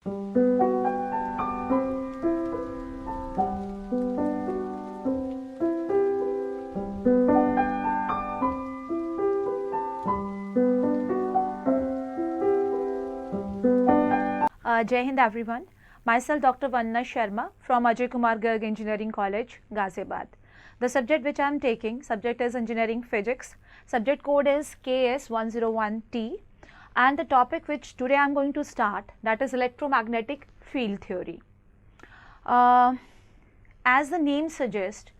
Jai Hind everyone. Myself Dr. Vandana Sharma from Ajay Kumar Garg Engineering College, Ghaziabad. The subject which I am taking, subject is Engineering Physics. Subject code is KS101T, and the topic which today I am going to start, that is electromagnetic field theory. As the name suggests,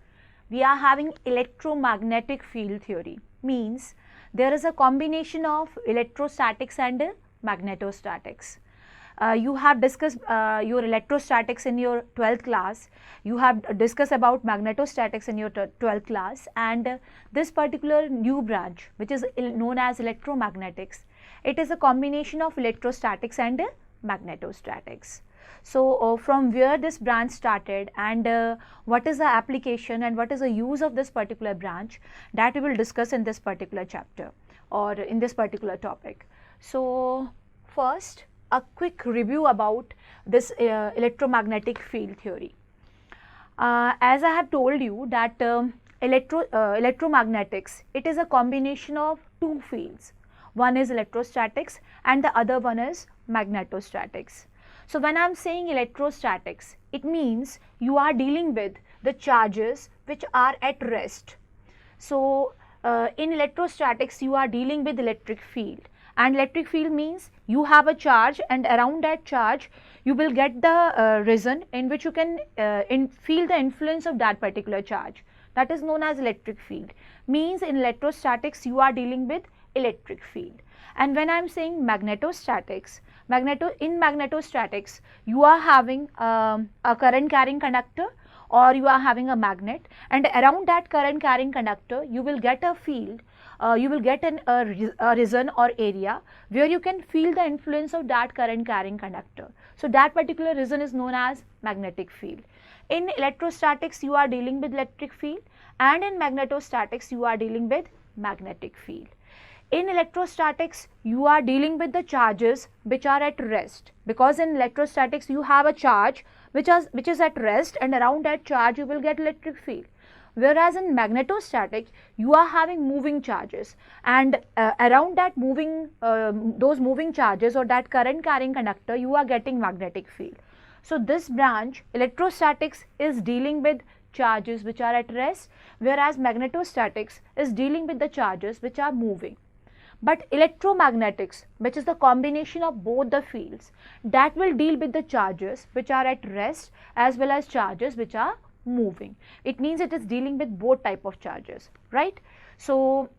we are having electromagnetic field theory, means there is a combination of electrostatics and magnetostatics. You have discussed your electrostatics in your 12th class, you have discussed about magnetostatics in your 12th class, and this particular new branch which is known as electromagnetics, it is a combination of electrostatics and magnetostatics. So from where this branch started and what is the application and what is the use of this particular branch, that we will discuss in this particular chapter or in this particular topic. So first, a quick review about this electromagnetic field theory. As I have told you that electromagnetics, it is a combination of two fields. One is electrostatics and the other one is magnetostatics. So when I am saying electrostatics, it means you are dealing with the charges which are at rest. So in electrostatics, you are dealing with electric field. And electric field means you have a charge, and around that charge you will get the reason in which you can feel the influence of that particular charge. That is known as electric field. Means in electrostatics you are dealing with electric field. And when I am saying magnetostatics, in magnetostatics you are having a current carrying conductor, or you are having a magnet, and around that current carrying conductor you will get a field. You will get a region or area where you can feel the influence of that current carrying conductor. So that particular region is known as magnetic field. In electrostatics you are dealing with electric field, and in magnetostatics you are dealing with magnetic field. In electrostatics you are dealing with the charges which are at rest, because in electrostatics you have a charge which is at rest, and around that charge you will get electric field. Whereas in magnetostatic you are having moving charges, and around that those moving charges or that current carrying conductor you are getting magnetic field. So this branch electrostatics is dealing with charges which are at rest, whereas magnetostatics is dealing with the charges which are moving. But electromagnetics, which is the combination of both the fields, that will deal with the charges which are at rest as well as charges which are moving. It means it is dealing with both type of charges, right? So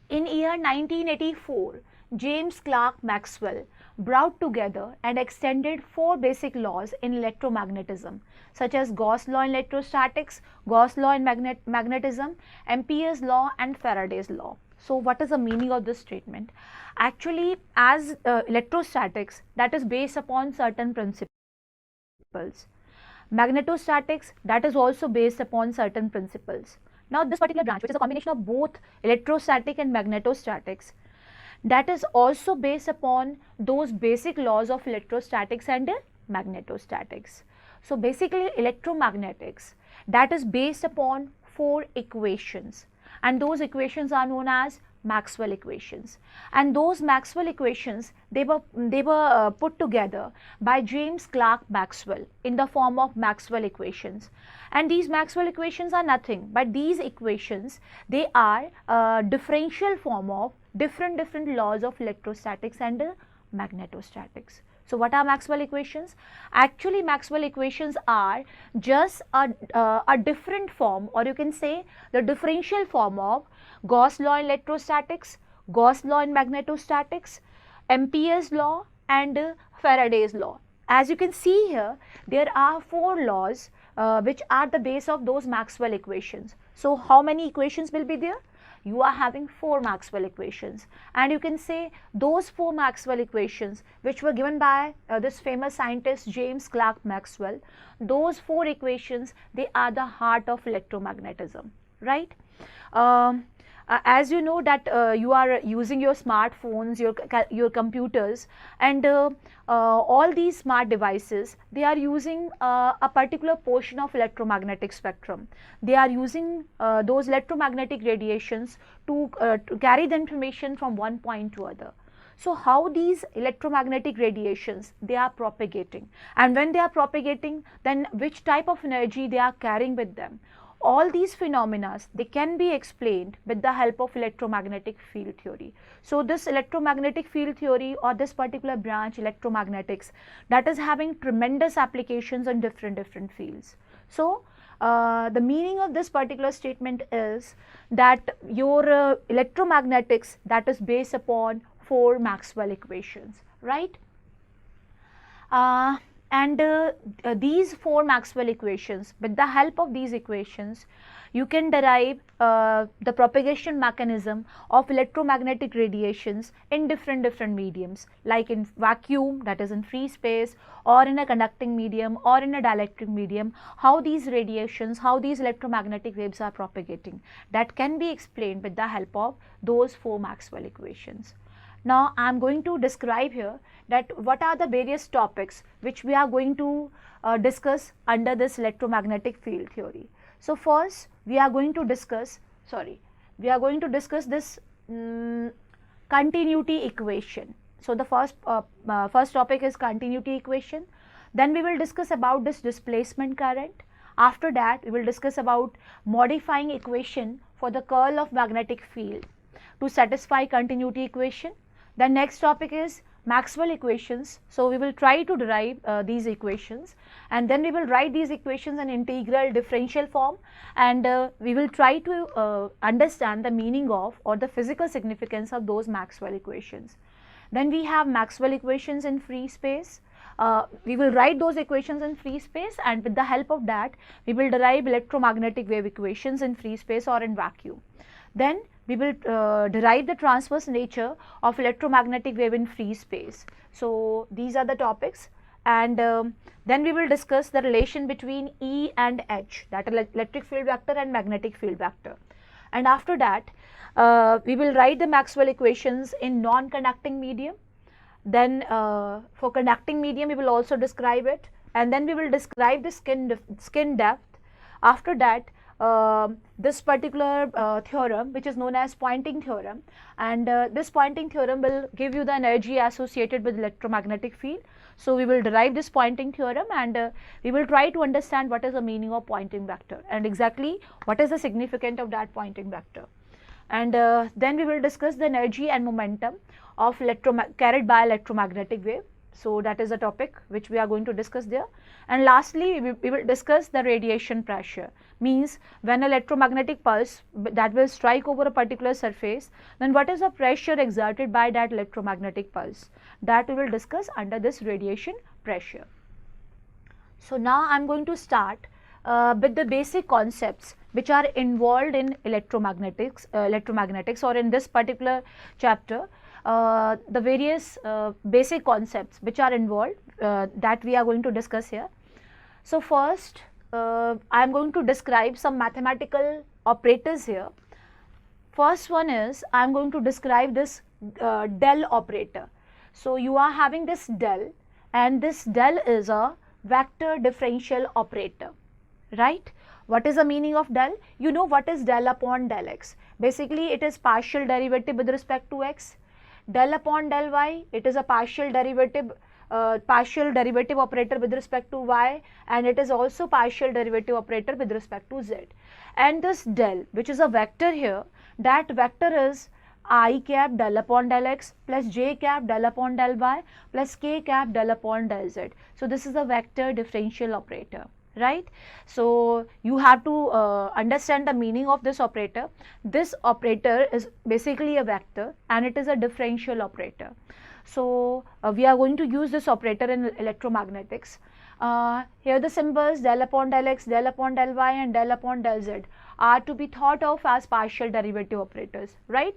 in year 1984, James Clerk Maxwell brought together and extended 4 basic laws in electromagnetism, such as Gauss law in electrostatics, Gauss law in magnetism, Ampere's law and Faraday's law. So what is the meaning of this statement? Actually, as electrostatics, that is based upon certain principles. Magnetostatics, that is also based upon certain principles. Now this particular branch, which is a combination of both electrostatic and magnetostatics, that is also based upon those basic laws of electrostatics and magnetostatics. So basically electromagnetics, that is based upon 4 equations, and those equations are known as Maxwell equations. And those Maxwell equations, they were put together by James Clerk Maxwell in the form of Maxwell equations. And these Maxwell equations are nothing but these equations, they are a differential form of different laws of electrostatics and magnetostatics. So what are Maxwell equations? Actually Maxwell equations are just a different form, or you can say the differential form of Gauss law in electrostatics, Gauss law in magnetostatics, Ampere's law and Faraday's law. As you can see here, there are 4 laws which are the base of those Maxwell equations. So how many equations will be there? You are having 4 Maxwell equations, and you can say those 4 Maxwell equations which were given by this famous scientist James Clerk Maxwell, those 4 equations, they are the heart of electromagnetism, right? as you know that you are using your smartphones, your computers, and all these smart devices, they are using a particular portion of electromagnetic spectrum. They are using those electromagnetic radiations to carry the information from one point to other. So how these electromagnetic radiations, they are propagating, and when they are propagating, then which type of energy they are carrying with them. All these phenomena, they can be explained with the help of electromagnetic field theory. So this electromagnetic field theory, or this particular branch, electromagnetics, that is having tremendous applications in different fields. So the meaning of this particular statement is that your electromagnetics, that is based upon 4 Maxwell equations, right? These 4 Maxwell equations, with the help of these equations, you can derive the propagation mechanism of electromagnetic radiations in different mediums, like in vacuum, that is in free space, or in a conducting medium, or in a dielectric medium, how these radiations, how these electromagnetic waves are propagating. That can be explained with the help of those 4 Maxwell equations. Now I am going to describe here that what are the various topics which we are going to discuss under this electromagnetic field theory. So first we are going to discuss, this continuity equation. So the first topic is continuity equation. Then we will discuss about this displacement current. After that we will discuss about modifying equation for the curl of magnetic field to satisfy continuity equation. The next topic is Maxwell equations. So we will try to derive these equations, and then we will write these equations in integral differential form, and we will try to understand the meaning of, or the physical significance of, those Maxwell equations. Then we have Maxwell equations in free space. We will write those equations in free space, and with the help of that we will derive electromagnetic wave equations in free space or in vacuum. Then we will derive the transverse nature of electromagnetic wave in free space. So these are the topics, and then we will discuss the relation between E and H, that is electric field vector and magnetic field vector. And after that we will write the Maxwell equations in non-conducting medium. Then for conducting medium we will also describe it, and then we will describe the skin depth. After that this particular theorem, which is known as Poynting theorem, and this Poynting theorem will give you the energy associated with electromagnetic field. So we will derive this Poynting theorem, and we will try to understand what is the meaning of Poynting vector and exactly what is the significance of that Poynting vector. And then we will discuss the energy and momentum of carried by electromagnetic wave. So that is a topic which we are going to discuss there. And lastly we will discuss the radiation pressure, means when electromagnetic pulse that will strike over a particular surface, then what is the pressure exerted by that electromagnetic pulse, that we will discuss under this radiation pressure. So now I am going to start with the basic concepts which are involved in electromagnetic, or in this particular chapter the various basic concepts which are involved that we are going to discuss here. So first I am going to describe some mathematical operators here. First one is, I am going to describe this del operator. So you are having this del, and this del is a vector differential operator, right? What is the meaning of del? You know what is del upon del x. Basically it is partial derivative with respect to x. Del upon del y, it is a partial derivative operator with respect to y, and it is also partial derivative operator with respect to z. And this del, which is a vector here, that vector is I cap del upon del x plus j cap del upon del y plus k cap del upon del z. So this is a vector differential operator, right? So you have to understand the meaning of this operator. This operator is basically a vector, and it is a differential operator. So we are going to use this operator in electromagnetics. Here the symbols del upon del x, del upon del y, and del upon del z are to be thought of as partial derivative operators, right?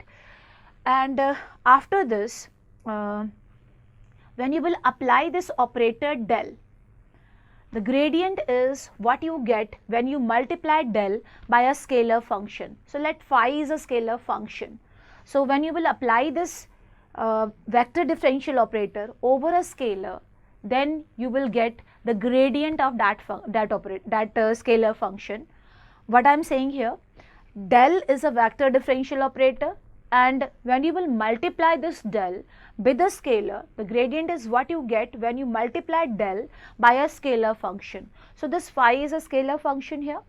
And after this when you will apply this operator del, The gradient is what you get when you multiply del by a scalar function. So let phi is a scalar function. So when you will apply this vector differential operator over a scalar, then you will get the gradient of that scalar function. What I am saying here, del is a vector differential operator, and when you will multiply this del with a scalar, the gradient is what you get when you multiply del by a scalar function. So this phi is a scalar function here.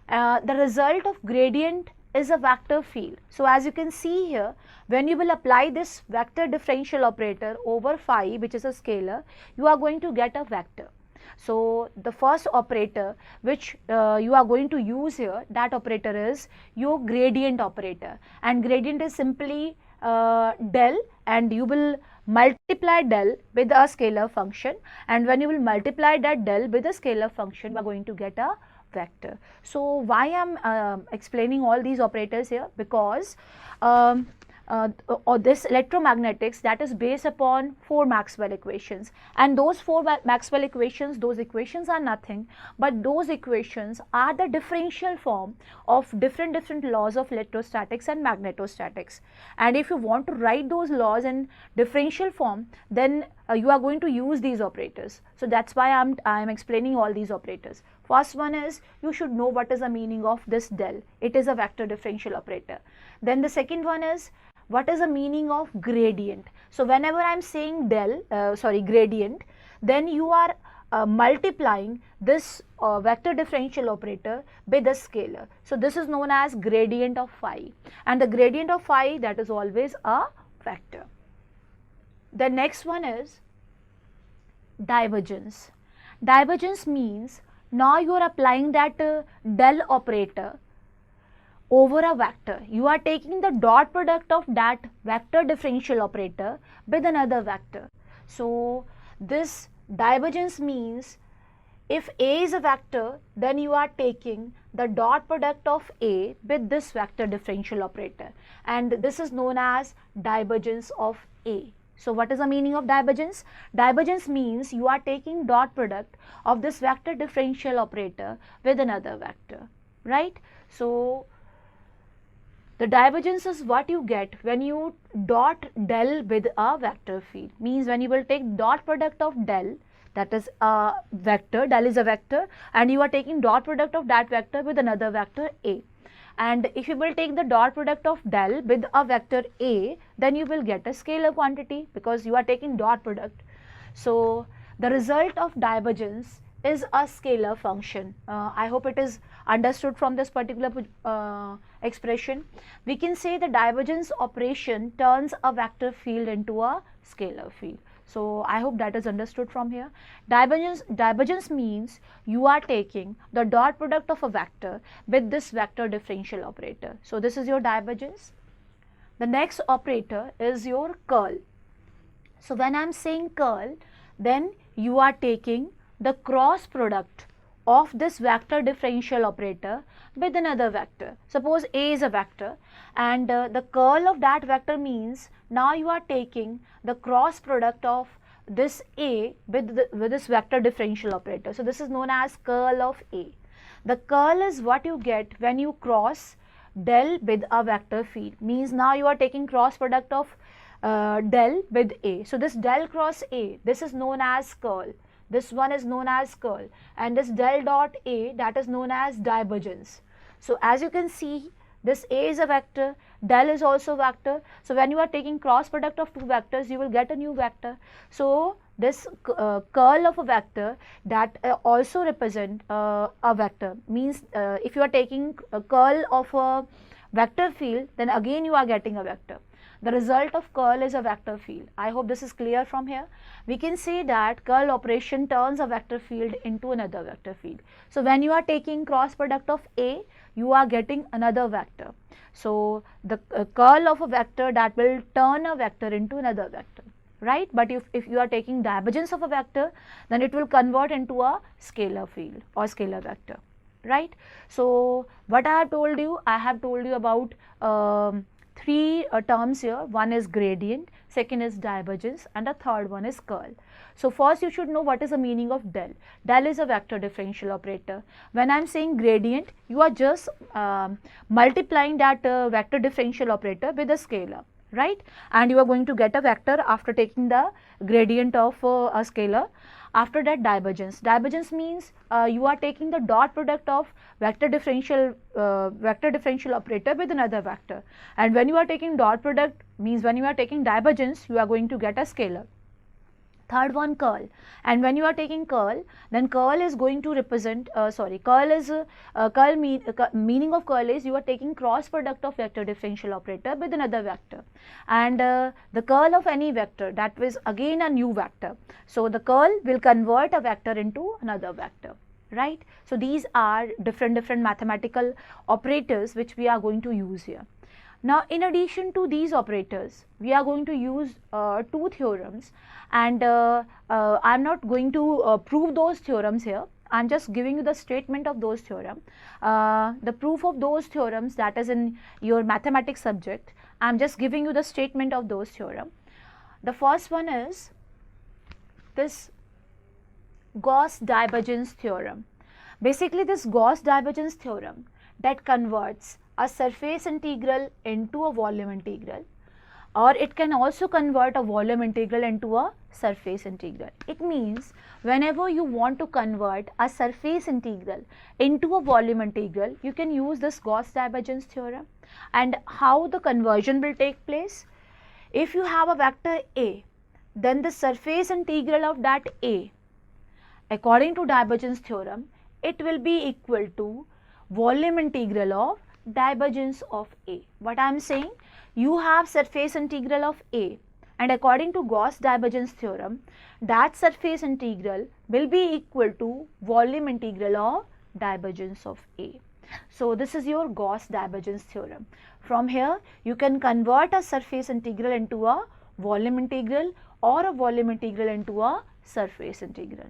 The result of gradient is a vector field. So as you can see here, when you will apply this vector differential operator over phi, which is a scalar, you are going to get a vector. So the first operator which you are going to use here, that operator is your gradient operator, and gradient is simply del, and you will multiply del with a scalar function, and when you will multiply that del with a scalar function, you are going to get a vector. So why I am explaining all these operators here? Because or this electromagnetics, that is based upon 4 Maxwell equations, and those 4 Maxwell equations, those equations are nothing but those equations are the differential form of different laws of electrostatics and magnetostatics. And if you want to write those laws in differential form, then you are going to use these operators. So that's why I am explaining all these operators. First one is, you should know what is the meaning of this del. It is a vector differential operator. Then the second one is, what is the meaning of gradient? So whenever I am saying gradient, then you are multiplying this vector differential operator with a scalar. So this is known as gradient of phi, and the gradient of phi, that is always a vector. The next one is divergence. Divergence means now you are applying that del operator over a vector. You are taking the dot product of that vector differential operator with another vector. So this divergence means if A is a vector, then you are taking the dot product of A with this vector differential operator, and this is known as divergence of A. So what is the meaning of divergence? Divergence means you are taking dot product of this vector differential operator with another vector, right? So the divergence is what you get when you dot del with a vector field. Means when you will take dot product of del, that is a vector, del is a vector, and you are taking dot product of that vector with another vector A. And if you will take the dot product of del with a vector A, then you will get a scalar quantity because you are taking dot product. So the result of divergence is a scalar function. I hope it is understood from this particular expression. We can say the divergence operation turns a vector field into a scalar field. So I hope that is understood from here. Divergence means you are taking the dot product of a vector with this vector differential operator. So this is your divergence. The next operator is your curl. So when I am saying curl, then you are taking the cross product of this vector differential operator with another vector. Suppose A is a vector, and the curl of that vector means now you are taking the cross product of this A with this vector differential operator. So this is known as curl of A. The curl is what you get when you cross del with a vector field. Means now you are taking cross product of del with A. So this del cross A, this is known as curl. This one is known as curl, and this del dot A, that is known as divergence. So as you can see, this A is a vector, del is also vector. So when you are taking cross product of two vectors, you will get a new vector. So this curl of a vector, that also represent a vector. Means if you are taking a curl of a vector field, then again you are getting a vector. The result of curl is a vector field. I hope this is clear from here. We can say that curl operation turns a vector field into another vector field. So when you are taking cross product of A, you are getting another vector. So the curl of a vector, that will turn a vector into another vector, right? But if you are taking divergence of a vector, then it will convert into a scalar field or scalar vector, right? So what I have told you about three terms here. One is gradient, second is divergence, and the third one is curl. So first you should know what is the meaning of del. Del is a vector differential operator. When I am saying gradient, you are just multiplying that vector differential operator with a scalar, right? And you are going to get a vector after taking the gradient of a scalar. After that, divergence. Divergence means you are taking the dot product of vector differential operator with another vector. And when you are taking dot product, means when you are taking divergence, you are going to get a scalar. Third one, curl. And when you are taking curl, then curl is going to represent, meaning of curl is you are taking cross product of vector differential operator with another vector. And the curl of any vector, that is again a new vector. So the curl will convert a vector into another vector, right? So these are different mathematical operators which we are going to use here. Now, in addition to these operators, we are going to use two theorems, and I am not going to prove those theorems here. I am just giving you the statement of those theorems. The proof of those theorems, that is in your mathematics subject, I am just giving you the statement of those theorems. The first one is this Gauss divergence theorem. Basically, this Gauss divergence theorem that converts a surface integral into a volume integral, or it can also convert a volume integral into a surface integral. It means whenever you want to convert a surface integral into a volume integral, you can use this Gauss divergence theorem. And how the conversion will take place? If you have a vector A, then the surface integral of that A, according to divergence theorem, it will be equal to volume integral of divergence of A. What I am saying, you have surface integral of A, and according to Gauss divergence theorem, that surface integral will be equal to volume integral of divergence of A. So this is your Gauss divergence theorem. From here, you can convert a surface integral into a volume integral or a volume integral into a surface integral.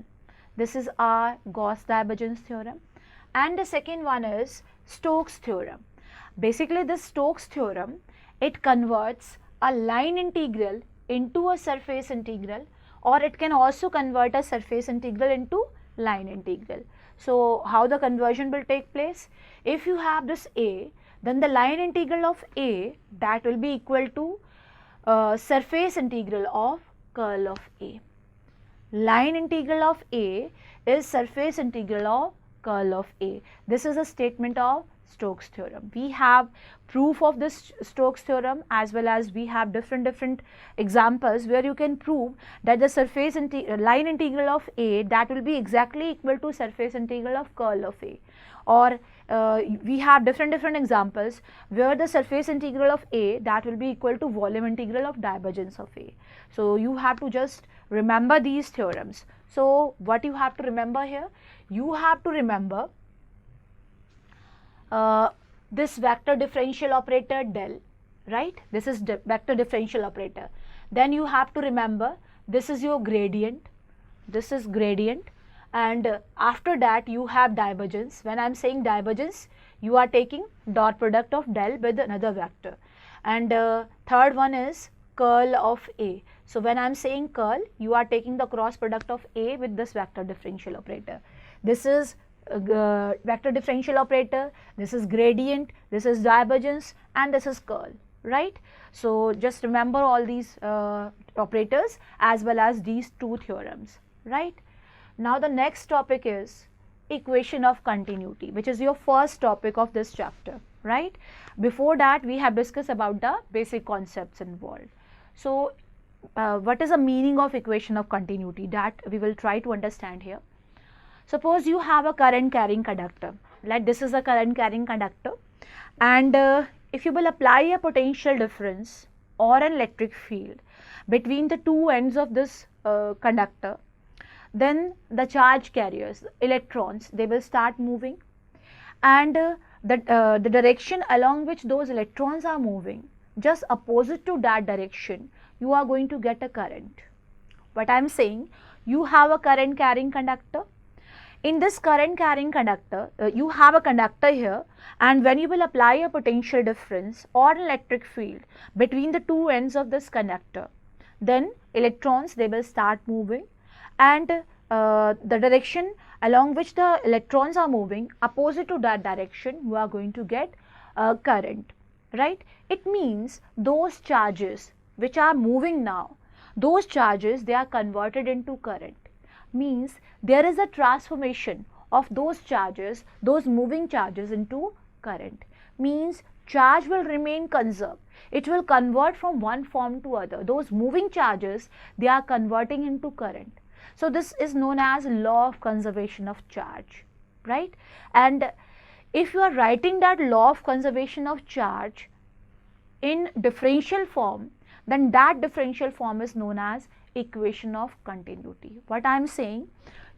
This is our Gauss divergence theorem. And the second one is Stokes theorem. Basically, this Stokes theorem, it converts a line integral into a surface integral, or it can also convert a surface integral into line integral. So how the conversion will take place? If you have this A, then the line integral of A, that will be equal to surface integral of curl of A. Line integral of A is surface integral of curl of A. This is a statement of Stokes theorem. We have proof of this Stokes theorem, as well as we have different examples where you can prove that the surface line integral of A, that will be exactly equal to surface integral of curl of A. Or we have different examples where the surface integral of A, that will be equal to volume integral of divergence of A. So you have to just remember these theorems. So what you have to remember here? You have to remember this vector differential operator del, right? This is vector differential operator. Then you have to remember this is your gradient, this is gradient, and after that you have divergence. When I am saying divergence, you are taking dot product of del with another vector. And third one is curl of A. So when I am saying curl, you are taking the cross product of A with this vector differential operator. This is vector differential operator, this is gradient, this is divergence, and this is curl, right? So just remember all these operators as well as these two theorems, right? Now the next topic is equation of continuity, which is your first topic of this chapter, right? Before that, we have discussed about the basic concepts involved. So what is the meaning of equation of continuity? That we will try to understand here. Suppose you have a current carrying conductor, like this is a current carrying conductor, and if you will apply a potential difference or an electric field between the two ends of this conductor, then the charge carriers, electrons, they will start moving, and the direction along which those electrons are moving, just opposite to that direction, you are going to get a current. What I am saying, you have a current carrying conductor. In this current carrying conductor, you have a conductor here, and when you will apply a potential difference or an electric field between the two ends of this conductor, then electrons, they will start moving, and the direction along which the electrons are moving, opposite to that direction, you are going to get current, right? It means those charges which are moving now, those charges, they are converted into current. Means there is a transformation of those charges, those moving charges, into current. Means charge will remain conserved. It will convert from one form to other. Those moving charges, they are converting into current. So this is known as law of conservation of charge, right? And if you are writing that law of conservation of charge in differential form, then that differential form is known as equation of continuity. What I am saying,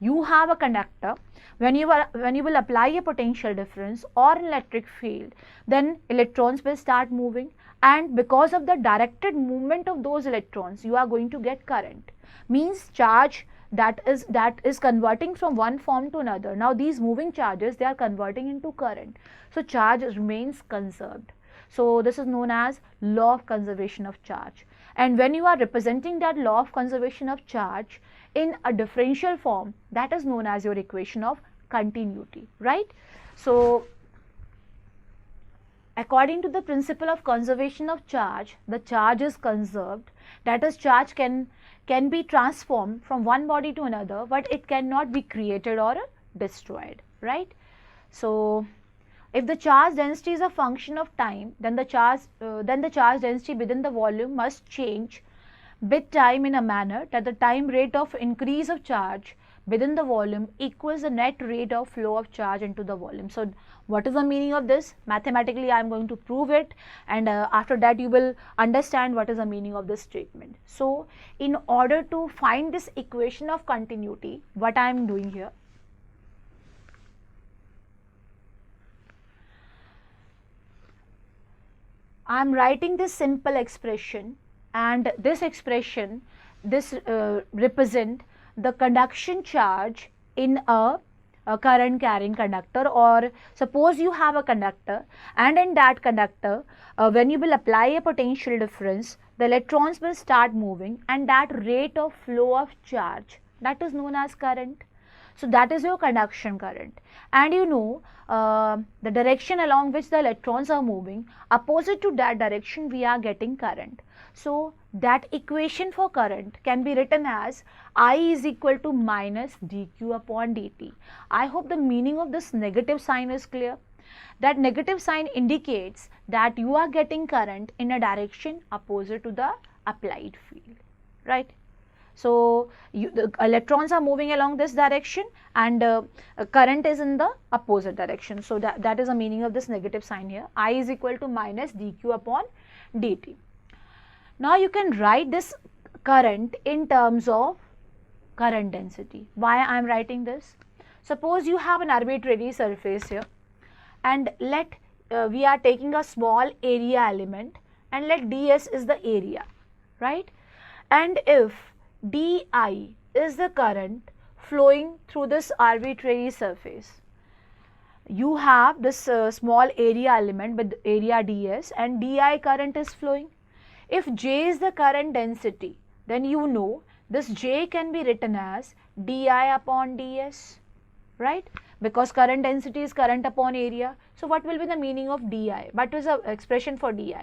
you have a conductor, when you will apply a potential difference or an electric field, then electrons will start moving, and because of the directed movement of those electrons, you are going to get current. Means charge that is converting from one form to another. Now these moving charges, they are converting into current, so charge remains conserved. So this is known as law of conservation of charge. And when you are representing that law of conservation of charge in a differential form, that is known as your equation of continuity, right? So according to the principle of conservation of charge, the charge is conserved. That is, charge can be transformed from one body to another, but it cannot be created or destroyed, right? So if the charge density is a function of time, then the charge density within the volume must change with time in a manner that the time rate of increase of charge within the volume equals the net rate of flow of charge into the volume. So what is the meaning of this? Mathematically I am going to prove it, and after that you will understand what is the meaning of this statement. So in order to find this equation of continuity, what I am doing here, I am writing this simple expression, and this expression, this represent the conduction charge in a current carrying conductor. Or suppose you have a conductor, and in that conductor, when you will apply a potential difference, the electrons will start moving, and that rate of flow of charge, that is known as current. So that is your conduction current. And you know, the direction along which the electrons are moving, opposite to that direction we are getting current. So that equation for current can be written as I is equal to minus dq upon dt. I hope the meaning of this negative sign is clear. That negative sign indicates that you are getting current in a direction opposite to the applied field, right? So the electrons are moving along this direction, and current is in the opposite direction. So that is the meaning of this negative sign here. I is equal to minus dq upon dt. Now you can write this current in terms of current density. Why I am writing this? Suppose you have an arbitrary surface here, and let we are taking a small area element, and let ds is the area, right? And if di is the current flowing through this arbitrary surface, you have this small area element with area ds, and di current is flowing. If j is the current density, then you know this j can be written as di upon ds, right? Because current density is current upon area. So what will be the meaning of di? What is the expression for di?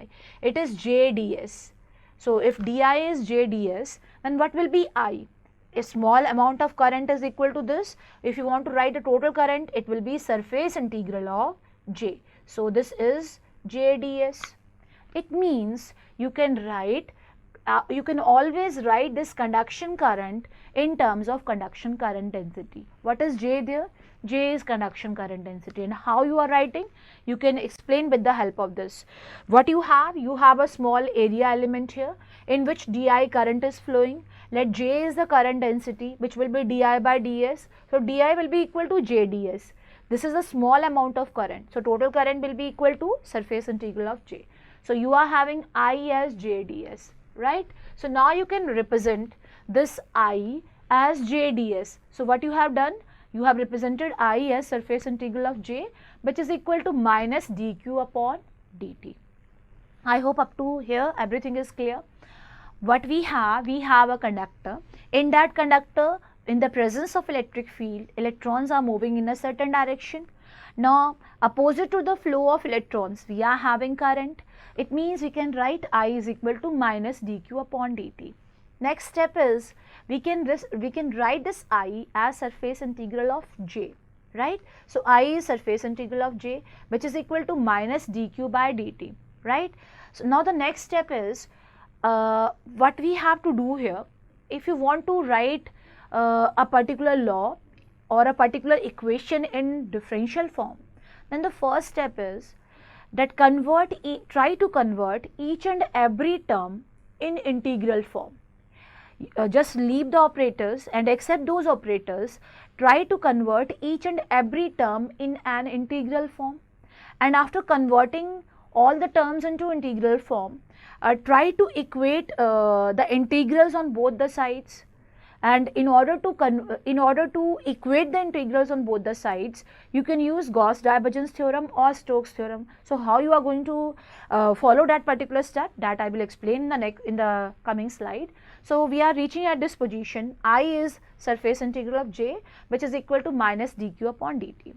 It is j ds. So if di is j ds, then what will be I? A small amount of current is equal to this. If you want to write a total current, it will be surface integral of j. So this is j ds. It means you can write, you can always write this conduction current in terms of conduction current density. What is j there? J is conduction current density. And how you are writing? You can explain with the help of this. What you have a small area element here in which di current is flowing. Let j is the current density, which will be di by ds. So di will be equal to j ds. This is a small amount of current. So total current will be equal to surface integral of j. So you are having I as j ds, right? So now you can represent this I as j ds. So what you have done? you have represented I as surface integral of j, which is equal to minus dq upon dt. I hope up to here everything is clear. What we have a conductor. In that conductor, in the presence of electric field, electrons are moving in a certain direction. Now, opposite to the flow of electrons, we are having current. It means we can write I is equal to minus dq upon dt. Next step is we can write this I as surface integral of j, right? So, I is surface integral of j, which is equal to minus dq by dt, right? So, now the next step is what we have to do here. If you want to write a particular law or a particular equation in differential form, then the first step is that try to convert each and every term in integral form. Just leave the operators and accept those operators. Try to convert each and every term in an integral form, and after converting all the terms into integral form, try to equate the integrals on both the sides. And in order to equate the integrals on both the sides, you can use Gauss-Divergence theorem or Stokes theorem. So how you are going to follow that particular step, that I will explain in the coming slide. So we are reaching at this position. I is surface integral of j, which is equal to minus dq upon dt.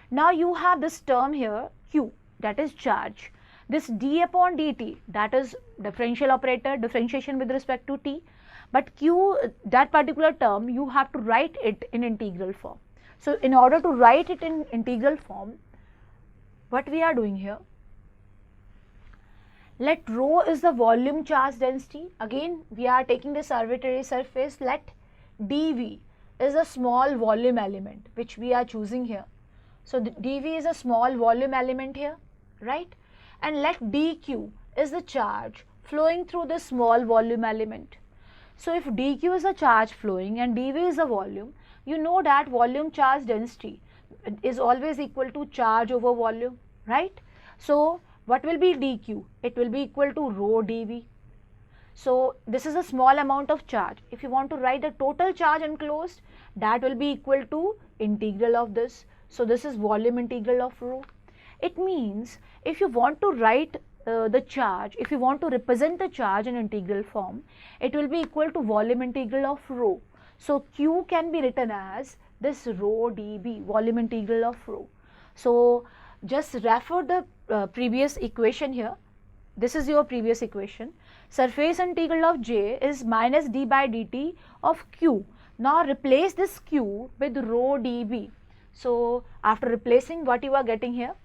Now you have this term here q, that is charge. This d upon dt, that is differential operator, differentiation with respect to t. But q, that particular term, you have to write it in integral form. So in order to write it in integral form, what we are doing here, let rho is the volume charge density. Again, we are taking this arbitrary surface. Let dv is a small volume element which we are choosing here. So dv is a small volume element here, right? And let dq is the charge flowing through this small volume element. So if dq is a charge flowing and dv is a volume, you know that volume charge density is always equal to charge over volume, right? So what will be dq? It will be equal to rho dv. So this is a small amount of charge. If you want to write the total charge enclosed, that will be equal to integral of this. So this is volume integral of rho. It means if you want to write the charge, if you want to represent the charge in integral form, it will be equal to volume integral of rho. So q can be written as this rho dv, volume integral of rho. So just refer the previous equation here. This is your previous equation. Surface integral of j is minus d by dt of q. Now replace this q with rho dv. So after replacing, what you are getting here,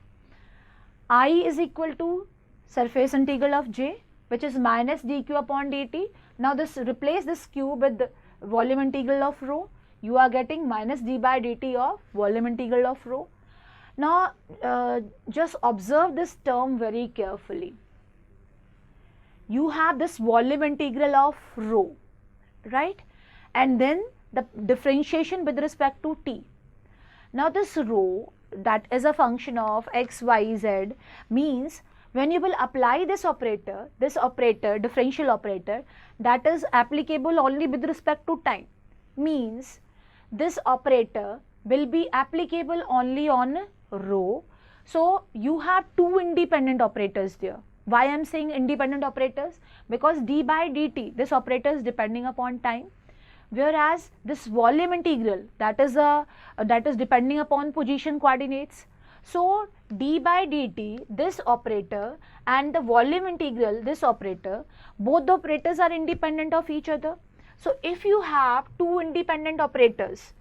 I is equal to surface integral of j, which is minus dq upon dt. Now this replace this q with the volume integral of rho. You are getting minus d by dt of volume integral of rho. Now just observe this term very carefully. You have this volume integral of rho, right? And then the differentiation with respect to t. Now this rho, that is a function of x, y, z, means when you will apply this operator, differential operator, that is applicable only with respect to time, means this operator will be applicable only on rho. So you have two independent operators there. Why I am saying independent operators? Because d by dt, this operator is depending upon time, whereas this volume integral, that is depending upon position coordinates. So d by dt, this operator, and the volume integral, this operator, both the operators are independent of each other. So if you have two independent operators,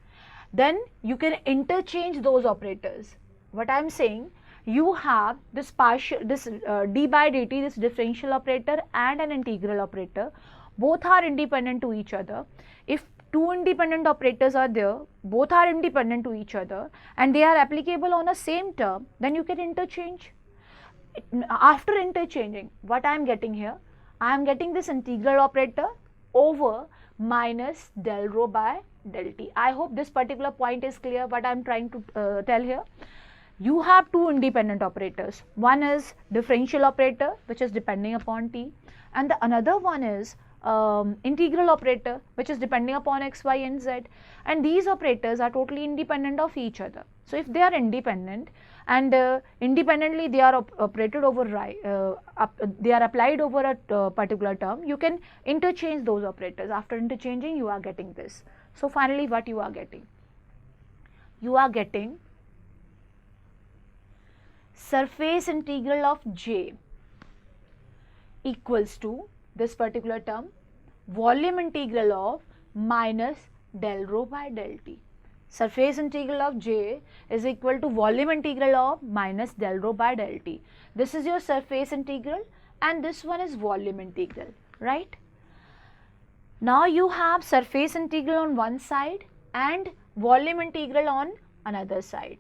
then you can interchange those operators. What I am saying, you have this d by dt, this differential operator and an integral operator, both are independent to each other. If two independent operators are there, both are independent to each other, and they are applicable on a same term, then you can interchange. After interchanging, what I am getting here, I am getting this integral operator over minus del rho by del t. I hope this particular point is clear what I am trying to tell here. You have two independent operators. One is differential operator, which is depending upon t, and the another one is integral operator which is depending upon x, y and z, and these operators are totally independent of each other. So if they are independent and independently they are operated over they are applied over a particular term, you can interchange those operators. After interchanging, you are getting this. So finally what you are getting? You are getting surface integral of j equals to this particular term, volume integral of minus del rho by del t. Surface integral of j is equal to volume integral of minus del rho by del t. This is your surface integral and this one is volume integral, right? Now you have surface integral on one side and volume integral on another side,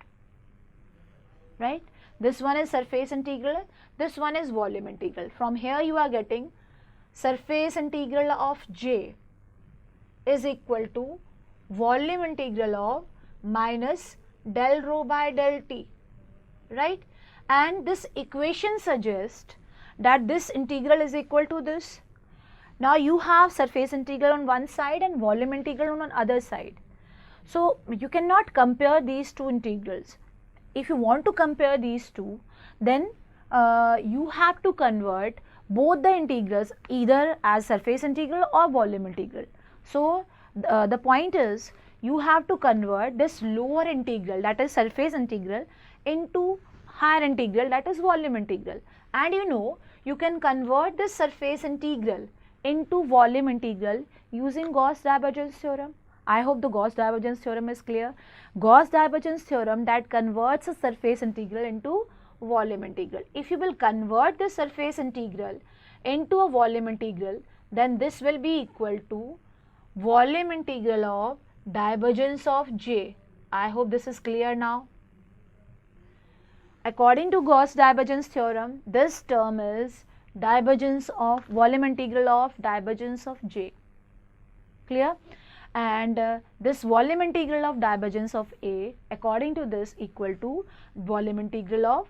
right? This one is surface integral, this one is volume integral. From here you are getting surface integral of j is equal to volume integral of minus del rho by del t, right? And this equation suggests that this integral is equal to this. Now you have surface integral on one side and volume integral on other side. So you cannot compare these two integrals. If you want to compare these two, then you have to convert both the integrals either as surface integral or volume integral. So the point is, you have to convert this lower integral, that is surface integral, into higher integral, that is volume integral. And you know, you can convert this surface integral into volume integral using Gauss divergence theorem. I hope the Gauss divergence theorem is clear. Gauss divergence theorem that converts a surface integral into volume integral. If you will convert the surface integral into a volume integral, then this will be equal to volume integral of divergence of j. I hope this is clear now. According to Gauss divergence theorem, this term is divergence of volume integral of divergence of j. Clear? And this volume integral of divergence of A, according to this, equal to volume integral of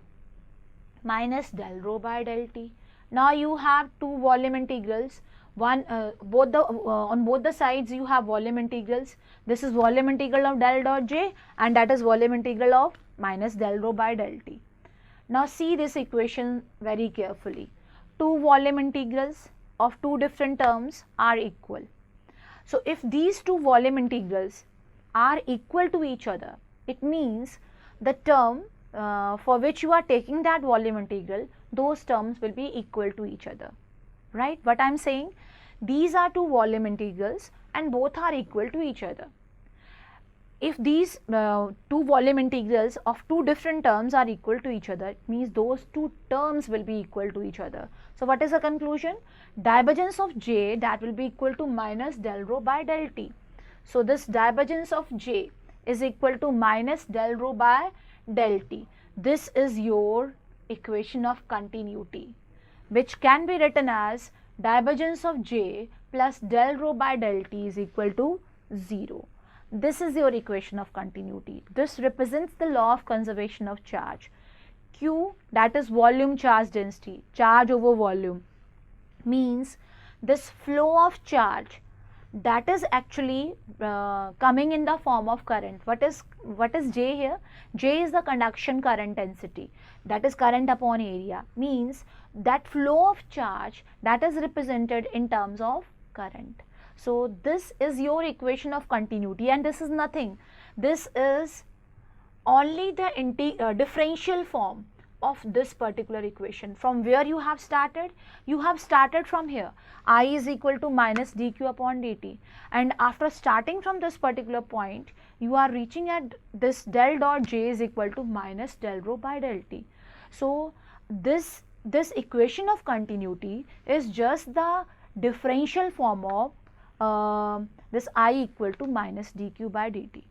minus del rho by del t. Now you have two volume integrals. One on both the sides you have volume integrals. This is volume integral of del dot j and that is volume integral of minus del rho by del t. Now see this equation very carefully. Two volume integrals of two different terms are equal. So if these two volume integrals are equal to each other, it means the term for which you are taking that volume integral, those terms will be equal to each other, right? What I am saying, these are two volume integrals and both are equal to each other. If these two volume integrals of two different terms are equal to each other, it means those two terms will be equal to each other. So what is the conclusion? Divergence of j, that will be equal to minus del rho by del t. So this divergence of j is equal to minus del rho by del t. This is your equation of continuity, which can be written as divergence of j plus del rho by del t is equal to 0. This is your equation of continuity. This represents the law of conservation of charge. Q, that is volume charge density, charge over volume, means this flow of charge that is actually coming in the form of current. What is J here? J is the conduction current density, that is current upon area, means that flow of charge that is represented in terms of current. So this is your equation of continuity, and this is nothing. This is only the differential form of this particular equation. From where you have started? You have started from here. I is equal to minus dq upon dt, and after starting from this particular point, you are reaching at this del dot j is equal to minus del rho by del t. So this equation of continuity is just the differential form of this I equal to minus dq by dt,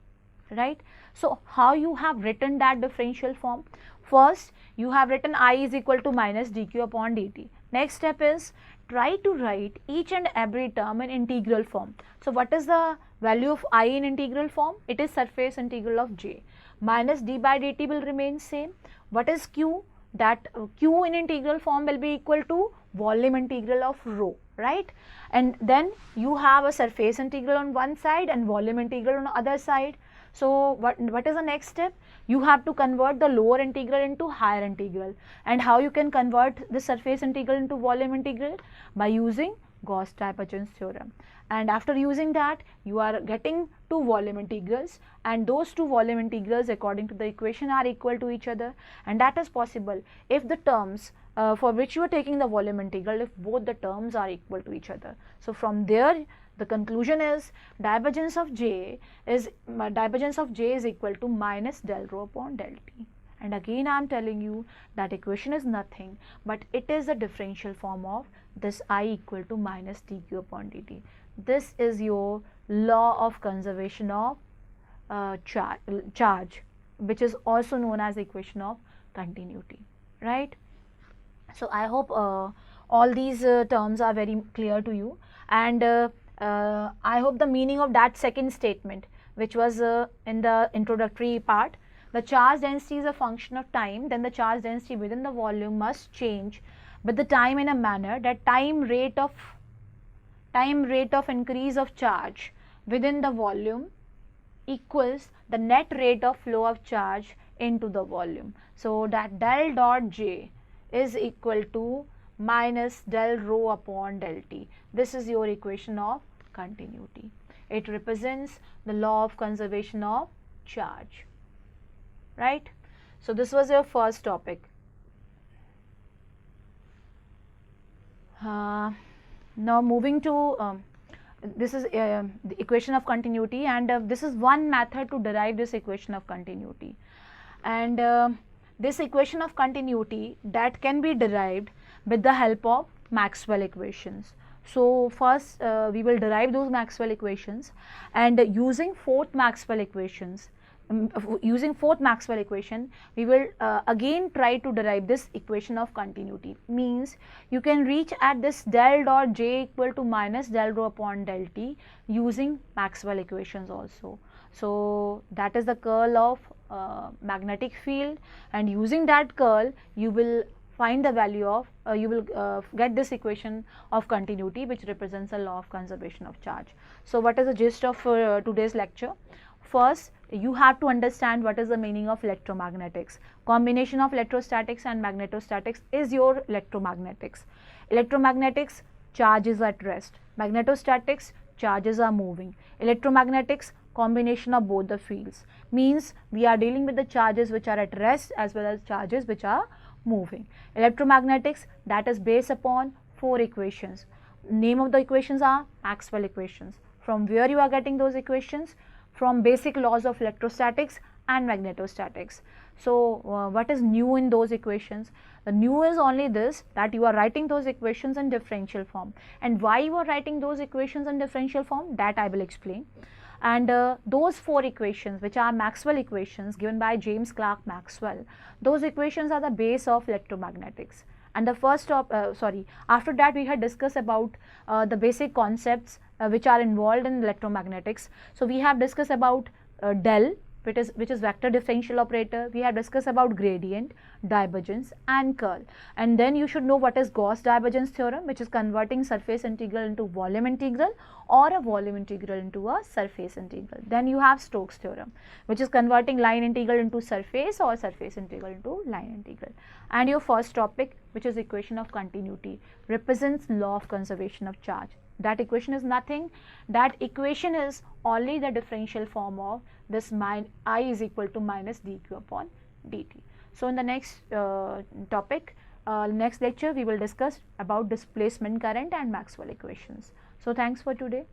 right? So how you have written that differential form? First, you have written I is equal to minus dq upon dt. Next step is try to write each and every term in integral form. So what is the value of I in integral form? It is surface integral of j. Minus d by dt will remain same. What is q? That q in integral form will be equal to volume integral of rho, right? And then you have a surface integral on one side and volume integral on the other side. So what is the next step? You have to convert the lower integral into higher integral. And how you can convert the surface integral into volume integral? By using Gauss-Divergence theorem. And after using that, you are getting two volume integrals, and those two volume integrals according to the equation are equal to each other. And that is possible if the terms for which you are taking the volume integral, if both the terms are equal to each other. So from there the conclusion is divergence of J is equal to minus del rho upon del t. And again I am telling you that equation is nothing but it is a differential form of this I equal to minus dq upon dt. This is your law of conservation of charge, which is also known as equation of continuity, right? So I hope all these terms are very clear to you, and I hope the meaning of that second statement, which was in the introductory part, the charge density is a function of time, then the charge density within the volume must change with the time in a manner that time rate of increase of charge within the volume equals the net rate of flow of charge into the volume. So that del dot J is equal to minus del rho upon del t. This is your equation of continuity. It represents the law of conservation of charge, right? So this was your first topic. Now moving to this is the equation of continuity, and this is one method to derive this equation of continuity. And this equation of continuity that can be derived with the help of Maxwell equations. So first we will derive those Maxwell equations, and using fourth Maxwell equation, we will again try to derive this equation of continuity. Means you can reach at this del dot J equal to minus del rho upon del t using Maxwell equations also. So that is the curl of magnetic field, and using that curl you will find the value of you will get this equation of continuity, which represents a law of conservation of charge. So what is the gist of today's lecture? First, you have to understand what is the meaning of electromagnetics. Combination of electrostatics and magnetostatics is your electromagnetics. Electromagnetics, charge is at rest. Magnetostatics, charges are moving. Electromagnetics, combination of both the fields. Means we are dealing with the charges which are at rest as well as charges which are moving. Electromagnetics, that is based upon four equations. Name of the equations are Maxwell equations. From where you are getting those equations? From basic laws of electrostatics and magnetostatics. So what is new in those equations? The new is only this, that you are writing those equations in differential form. And why you are writing those equations in differential form, that I will explain. And those four equations, which are Maxwell equations given by James Clerk Maxwell, those equations are the base of electromagnetics. And the first after that we had discussed about the basic concepts which are involved in electromagnetics. So we have discussed about del, which is vector differential operator. We have discussed about gradient, divergence and curl. And then you should know what is Gauss divergence theorem, which is converting surface integral into volume integral, or a volume integral into a surface integral. Then you have Stokes theorem, which is converting line integral into surface, or surface integral into line integral. And your first topic, which is equation of continuity, represents law of conservation of charge. That equation is nothing. That equation is only the differential form of this I is equal to minus dq upon dt. So in the next topic, next lecture, we will discuss about displacement current and Maxwell equations. So thanks for today.